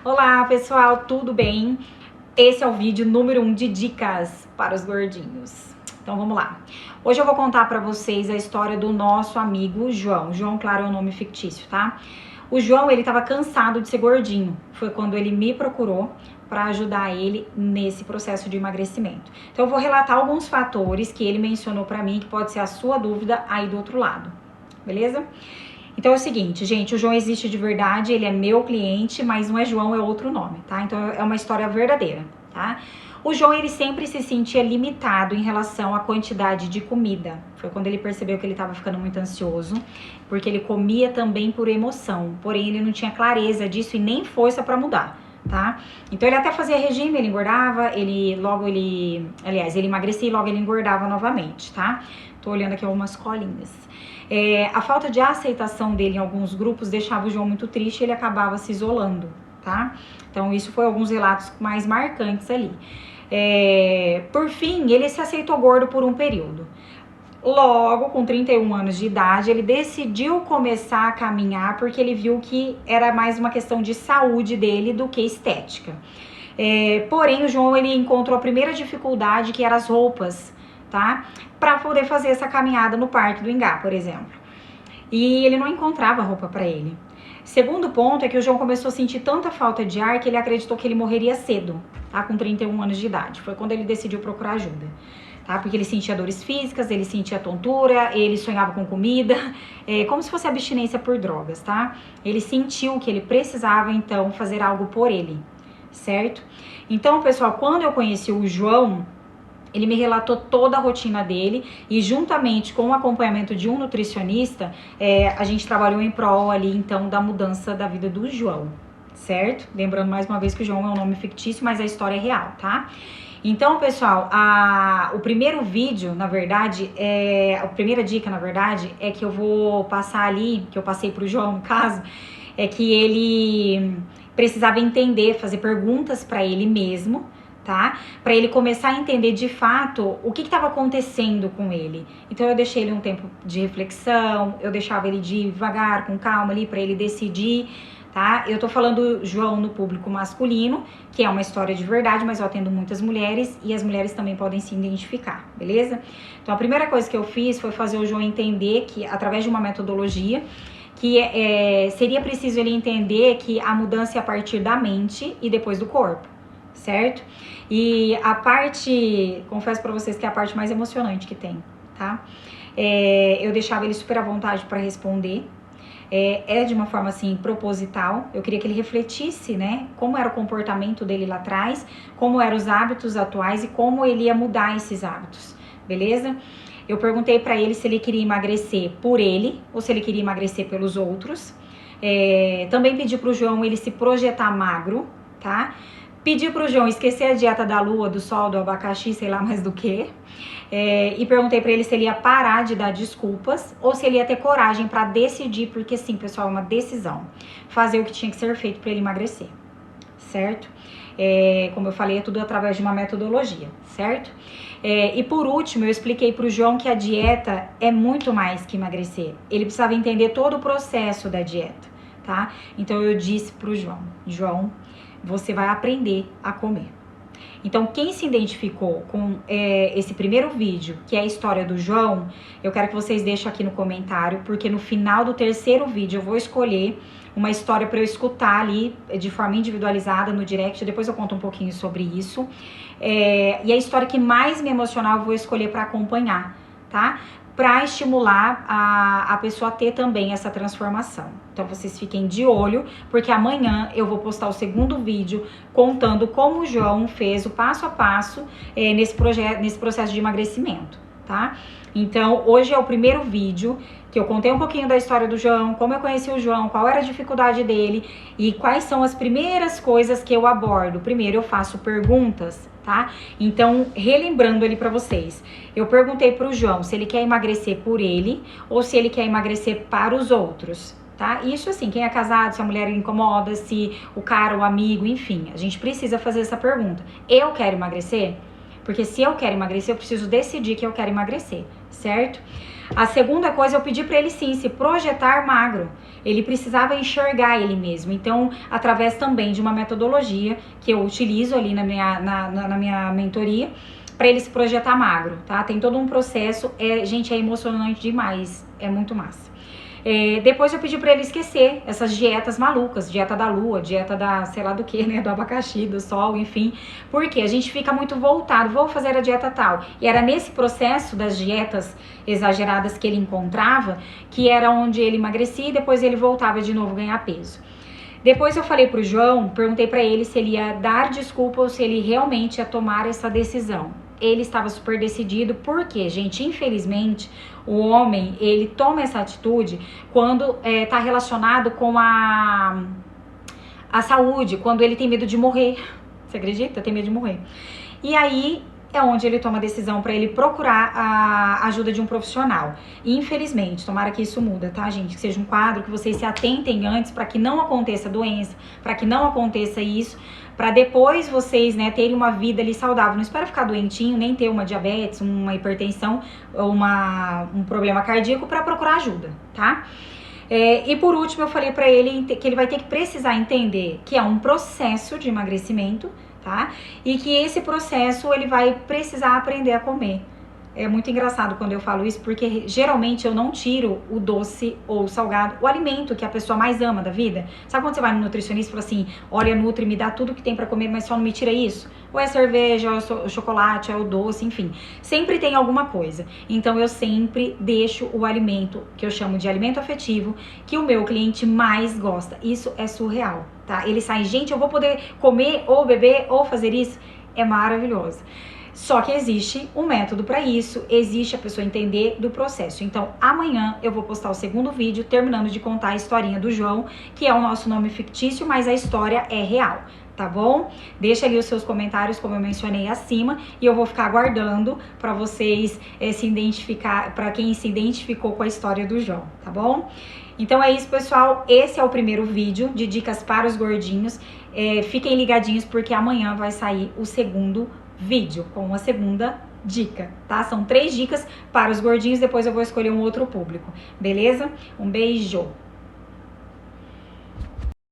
Olá pessoal, tudo bem? Esse é o vídeo número 1 de dicas para os gordinhos. Então vamos lá. Hoje eu vou contar para vocês a história do nosso amigo João. João, claro, é um nome fictício, tá? O João, ele tava cansado de ser gordinho. Foi quando ele me procurou para ajudar ele nesse processo de emagrecimento. Então eu vou relatar alguns fatores que ele mencionou para mim, que pode ser a sua dúvida aí do outro lado. Beleza? Então é o seguinte, gente, o João existe de verdade, ele é meu cliente, mas não é João, é outro nome, tá? Então é uma história verdadeira, tá? O João, ele sempre se sentia limitado em relação à quantidade de comida. Foi quando ele percebeu que ele estava ficando muito ansioso, porque ele comia também por emoção, porém ele não tinha clareza disso e nem força para mudar, tá? Então ele até fazia regime, ele engordava, ele emagrecia e logo ele engordava novamente, tá? Tô olhando aqui algumas colinhas. A falta de aceitação dele em alguns grupos deixava o João muito triste e ele acabava se isolando, tá? Então isso foi alguns relatos mais marcantes ali. Por fim, ele se aceitou gordo por um período. Logo, com 31 anos de idade, ele decidiu começar a caminhar porque ele viu que era mais uma questão de saúde dele do que estética. Porém, o João, ele encontrou a primeira dificuldade, que eram as roupas, tá? Para poder fazer essa caminhada no Parque do Ingá, por exemplo. E ele não encontrava roupa para ele. Segundo ponto é que o João começou a sentir tanta falta de ar que ele acreditou que ele morreria cedo, tá? Com 31 anos de idade. Foi quando ele decidiu procurar ajuda, tá? Porque ele sentia dores físicas, ele sentia tontura, ele sonhava com comida, como se fosse abstinência por drogas, tá? Ele sentiu que ele precisava, então, fazer algo por ele, certo? Então, pessoal, quando eu conheci o João, ele me relatou toda a rotina dele e juntamente com o acompanhamento de um nutricionista, a gente trabalhou em prol ali, então, da mudança da vida do João, certo? Lembrando mais uma vez que o João é um nome fictício, mas a história é real, tá? Então, pessoal, o primeiro vídeo, na verdade, a primeira dica, na verdade, é que eu vou passar ali, que eu passei pro João, no caso, é que ele precisava entender, fazer perguntas para ele mesmo, tá? Para ele começar a entender de fato o que estava acontecendo com ele. Então eu deixei ele um tempo de reflexão, eu deixava ele devagar, com calma ali para ele decidir, tá? Eu tô falando João no público masculino, que é uma história de verdade, mas eu atendo muitas mulheres e as mulheres também podem se identificar, beleza? Então a primeira coisa que eu fiz foi fazer o João entender que, através de uma metodologia, que seria preciso ele entender que a mudança é a partir da mente e depois do corpo, certo? E a parte, confesso pra vocês que é a parte mais emocionante que tem, tá? Eu deixava ele super à vontade pra responder, de uma forma assim proposital. Eu queria que ele refletisse, né, como era o comportamento dele lá atrás, como eram os hábitos atuais e como ele ia mudar esses hábitos, beleza? Eu perguntei pra ele se ele queria emagrecer por ele ou se ele queria emagrecer pelos outros. Também pedi pro João ele se projetar magro, tá? Pedi pro João esquecer a dieta da lua, do sol, do abacaxi, sei lá mais do que. E perguntei pra ele se ele ia parar de dar desculpas ou se ele ia ter coragem pra decidir, porque sim, pessoal, é uma decisão. Fazer o que tinha que ser feito pra ele emagrecer, certo? Como eu falei, é tudo através de uma metodologia, certo? E por último, eu expliquei pro João que a dieta é muito mais que emagrecer. Ele precisava entender todo o processo da dieta, tá? Então eu disse pro João, você vai aprender a comer. Então, quem se identificou com esse primeiro vídeo, que é a história do João, eu quero que vocês deixem aqui no comentário, porque no final do terceiro vídeo eu vou escolher uma história para eu escutar ali de forma individualizada no direct, depois eu conto um pouquinho sobre isso. E a história que mais me emocionar eu vou escolher para acompanhar, tá? Para estimular a pessoa a ter também essa transformação. Então vocês fiquem de olho, porque amanhã eu vou postar o segundo vídeo contando como o João fez o passo a passo nesse processo de emagrecimento, tá? Então hoje é o primeiro vídeo que eu contei um pouquinho da história do João, como eu conheci o João, qual era a dificuldade dele e quais são as primeiras coisas que eu abordo. Primeiro eu faço perguntas, tá? Então, relembrando ali pra vocês, eu perguntei pro João se ele quer emagrecer por ele ou se ele quer emagrecer para os outros, tá? Isso assim, quem é casado, se a mulher incomoda, se o cara, o amigo, enfim, a gente precisa fazer essa pergunta. Eu quero emagrecer? Porque se eu quero emagrecer, eu preciso decidir que eu quero emagrecer, certo? A segunda coisa, eu pedi para ele sim se projetar magro. Ele precisava enxergar ele mesmo. Então, através também de uma metodologia que eu utilizo ali na minha mentoria, para ele se projetar magro, tá? Tem todo um processo, gente, é emocionante demais, é muito massa. Depois eu pedi pra ele esquecer essas dietas malucas, dieta da lua, dieta da sei lá do que, né, do abacaxi, do sol, enfim, porque a gente fica muito voltado, vou fazer a dieta tal, e era nesse processo das dietas exageradas que ele encontrava, que era onde ele emagrecia e depois ele voltava de novo ganhar peso. Depois eu falei pro João, perguntei pra ele se ele ia dar desculpa ou se ele realmente ia tomar essa decisão. Ele estava super decidido, porque, gente, infelizmente, o homem, ele toma essa atitude quando tá relacionado com a saúde, quando ele tem medo de morrer. Você acredita? Tem medo de morrer. E aí é onde ele toma a decisão para ele procurar a ajuda de um profissional. E, infelizmente, tomara que isso muda, tá, gente? Que seja um quadro, que vocês se atentem antes para que não aconteça doença, para que não aconteça isso, para depois vocês, né, terem uma vida ali saudável. Não espera ficar doentinho, nem ter uma diabetes, uma hipertensão, ou um problema cardíaco para procurar ajuda, tá? E por último, eu falei pra ele que ele vai ter que precisar entender que é um processo de emagrecimento, tá? E que esse processo ele vai precisar aprender a comer. É muito engraçado quando eu falo isso, porque geralmente eu não tiro o doce ou o salgado, o alimento que a pessoa mais ama da vida. Sabe quando você vai no nutricionista e fala assim, olha, Nutri, me dá tudo que tem pra comer, mas só não me tira isso? Ou é cerveja, ou é o chocolate, é o doce, enfim. Sempre tem alguma coisa. Então eu sempre deixo o alimento, que eu chamo de alimento afetivo, que o meu cliente mais gosta. Isso é surreal, tá? Ele sai, gente, eu vou poder comer ou beber ou fazer isso? É maravilhoso. Só que existe um método para isso, existe a pessoa entender do processo. Então, amanhã eu vou postar o segundo vídeo, terminando de contar a historinha do João, que é o nosso nome fictício, mas a história é real, tá bom? Deixa ali os seus comentários, como eu mencionei acima, e eu vou ficar aguardando para vocês se identificar, para quem se identificou com a história do João, tá bom? Então é isso, pessoal. Esse é o primeiro vídeo de dicas para os gordinhos. Fiquem ligadinhos porque amanhã vai sair o segundo vídeo com a segunda dica, tá? São 3 dicas para os gordinhos, depois eu vou escolher um outro público, beleza? Um beijo!